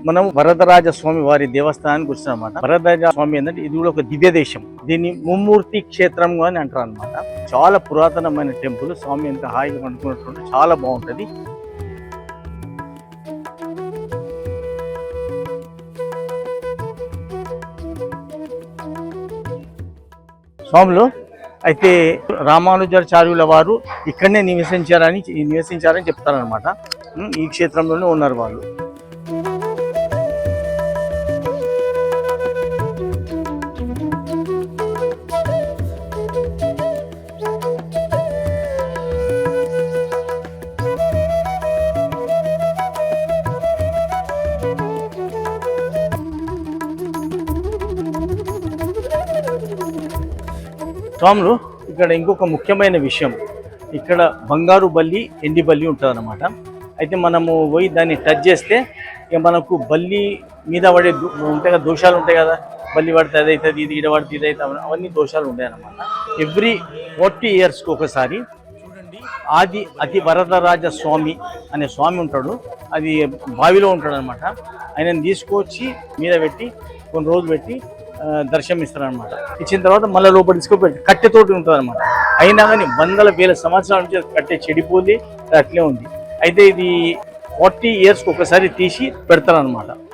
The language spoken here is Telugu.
మనం వరదరాజ స్వామి వారి దేవస్థానానికి వచ్చినమాట. వరదరాజ స్వామి ఏంటంటే ఇది కూడా ఒక దివ్య దేశం. దీన్ని ముమ్మూర్తి క్షేత్రం అని అంటారు అనమాట. చాలా పురాతనమైన టెంపుల్. స్వామి ఎంత హాయిగా పండుకున్నట్టు చాలా బాగుంటది. స్వాములు అయితే రామానుజాచార్యుల వారు ఇక్కడనే నివసించారని చెప్తారనమాట. ఈ క్షేత్రంలోనే ఉన్నారు వాళ్ళు. స్వాములు ఇక్కడ ఇంకొక ముఖ్యమైన విషయం, ఇక్కడ బంగారు బల్లి ఎండి బల్లి ఉంటుంది అన్నమాట. అయితే మనము పోయి దాన్ని టచ్ చేస్తే ఇక మనకు బల్లి మీద పడే ఉంటాయి కదా, దోషాలు ఉంటాయి కదా, బల్లి పడితే అదైతుంది, ఇది ఈడ పడితే ఇది అవుతుంది, అవన్నీ దోషాలు ఉంటాయి అన్నమాట. ఎవ్రీ 40 yearsకి ఒకసారి చూడండి అతి వరదరాజ స్వామి అనే స్వామి ఉంటాడు. అది బావిలో ఉంటాడు అనమాట. ఆయనను తీసుకొచ్చి మీద పెట్టి కొన్ని రోజులు పెట్టి దర్శనం ఇస్తారనమాట. ఇచ్చిన తర్వాత మళ్ళీ లోపల తీసుకుపోయి కట్టెతోటి ఉంటుంది అనమాట. అయినా కానీ వందల వేల సంవత్సరాల నుంచి కట్టె చెడిపోతే అట్లే ఉంది. అయితే ఇది 40 yearsకి ఒకసారి తీసి పెడతారనమాట.